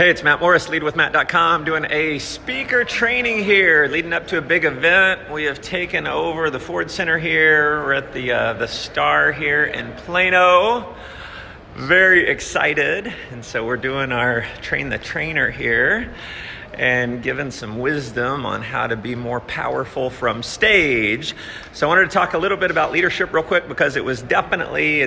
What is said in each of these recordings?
Hey, it's Matt Morris, leadwithmatt.com, doing a speaker training here, leading up to a big event. We have taken over the Ford Center here. We're at the Star here in Plano. Very excited. And so we're doing our Train the Trainer here and giving some wisdom on how to be more powerful from stage. So I wanted to talk a little bit about leadership real quick because it is definitely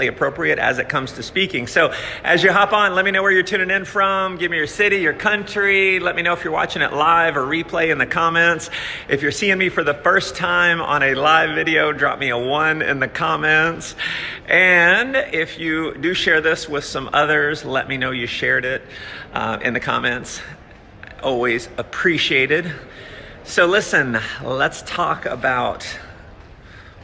appropriate as it comes to speaking. So as you hop on, let me know where you're tuning in from. Give me your city, your country. Let me know if you're watching it live or replay in the comments. If you're seeing me for the first time on a live video, drop me a 1 in the comments. And if you do share this with some others, let me know you shared it in the comments. Always appreciated. So listen, let's talk about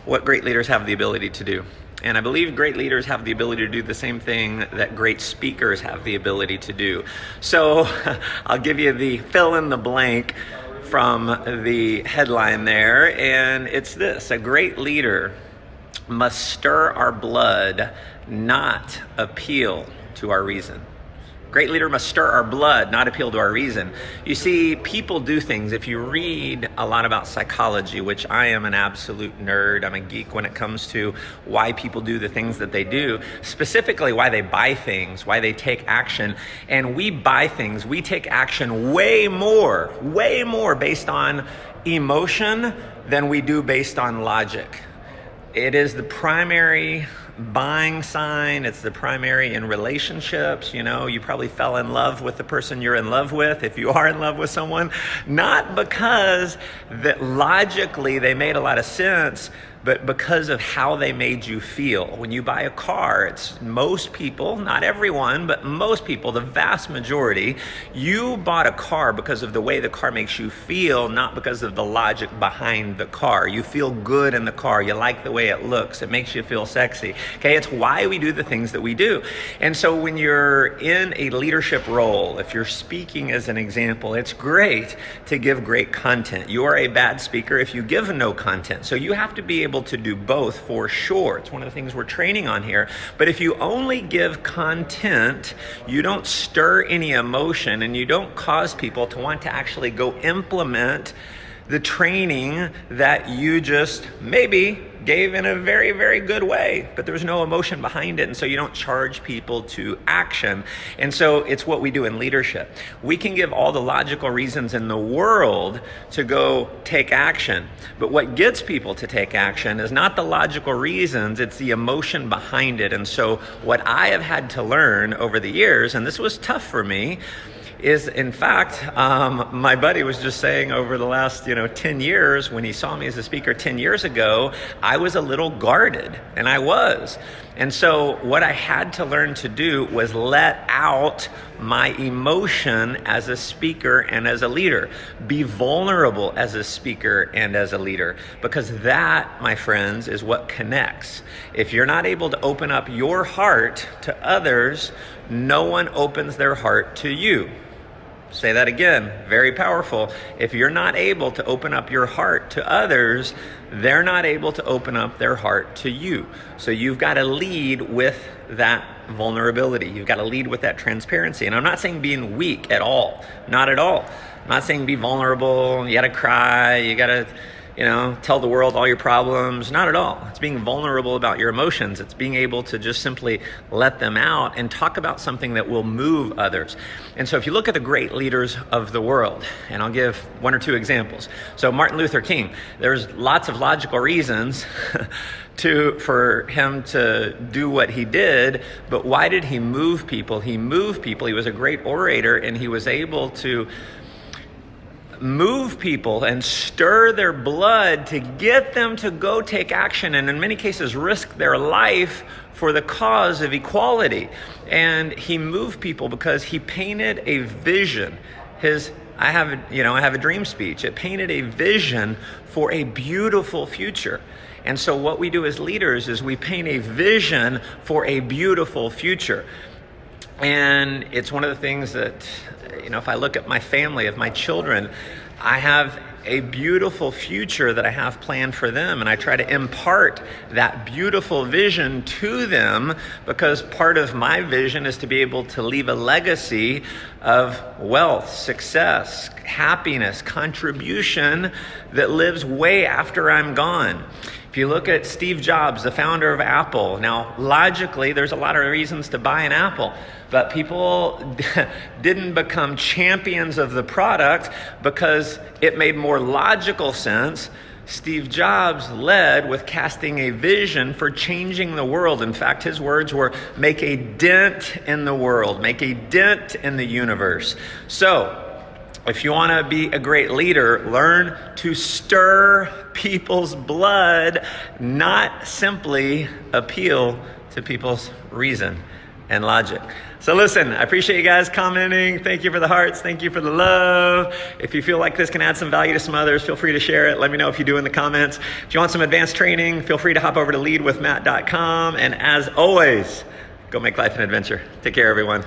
what great leaders have the ability to do. And I believe great leaders have the ability to do the same thing that great speakers have the ability to do. So I'll give you the fill in the blank from the headline there. And it's this: a great leader must stir our blood, not appeal to our reason. Great leader must stir our blood, not appeal to our reason. You see, people do things. If you read a lot about psychology, which I am an absolute nerd, I'm a geek when it comes to why people do the things that they do, specifically why they buy things, why they take action. And we buy things, we take action way more based on emotion than we do based on logic. It is the primary buying sign. It's the primary in relationships. You know, you probably fell in love with the person you're in love with, if you are in love with someone, not because that logically they made a lot of sense, but because of how they made you feel. When you buy a car, it's most people, not everyone, but most people, the vast majority, you bought a car because of the way the car makes you feel, not because of the logic behind the car. You feel good in the car. You like the way it looks. It makes you feel sexy. Okay, it's why we do the things that we do. And so when you're in a leadership role, if you're speaking as an example, it's great to give great content. You are a bad speaker if you give no content. So you have to be able to do both for sure. It's one of the things we're training on here. But if you only give content, you don't stir any emotion and you don't cause people to want to actually go implement the training that you just maybe gave in a very, very good way, but there's no emotion behind it. And so you don't charge people to action. And so it's what we do in leadership. We can give all the logical reasons in the world to go take action. But what gets people to take action is not the logical reasons, it's the emotion behind it. And so what I have had to learn over the years, and this was tough for me, is in fact, my buddy was just saying over the last 10 years, when he saw me as a speaker 10 years ago, I was a little guarded, and I was. And so what I had to learn to do was let out my emotion as a speaker and as a leader. Be vulnerable as a speaker and as a leader, because that, my friends, is what connects. If you're not able to open up your heart to others, no one opens their heart to you. Say that again, very powerful. If you're not able to open up your heart to others, they're not able to open up their heart to you. So you've got to lead with that vulnerability. You've got to lead with that transparency. And I'm not saying being weak at all, not at all. I'm not saying be vulnerable, you got to cry, you got to tell the world all your problems. Not at all. It's being vulnerable about your emotions. It's being able to just simply let them out and talk about something that will move others. And so if you look at the great leaders of the world, and I'll give 1 or 2 examples. So Martin Luther King, there's lots of logical reasons for him to do what he did, but why did he move people? He moved people. He was a great orator, and he was able to move people and stir their blood to get them to go take action, and in many cases risk their life for the cause of equality. And he moved people because he painted a vision. I have a dream speech. It painted a vision for a beautiful future. And so what we do as leaders is we paint a vision for a beautiful future. And it's one of the things that, you know, if I look at my family, of my children, I have a beautiful future that I have planned for them, and I try to impart that beautiful vision to them, because part of my vision is to be able to leave a legacy of wealth, success, happiness, contribution that lives way after I'm gone. If you look at Steve Jobs, the founder of Apple, now logically there's a lot of reasons to buy an Apple, but people didn't become champions of the product because it made more logical sense. Steve Jobs led with casting a vision for changing the world. In fact, his words were, make a dent in the world, make a dent in the universe. So, if you want to be a great leader, learn to stir people's blood, not simply appeal to people's reason and logic. So listen, I appreciate you guys commenting. Thank you for the hearts. Thank you for the love. If you feel like this can add some value to some others, feel free to share it. Let me know if you do in the comments. If you want some advanced training, feel free to hop over to leadwithmatt.com. And as always, go make life an adventure. Take care, everyone.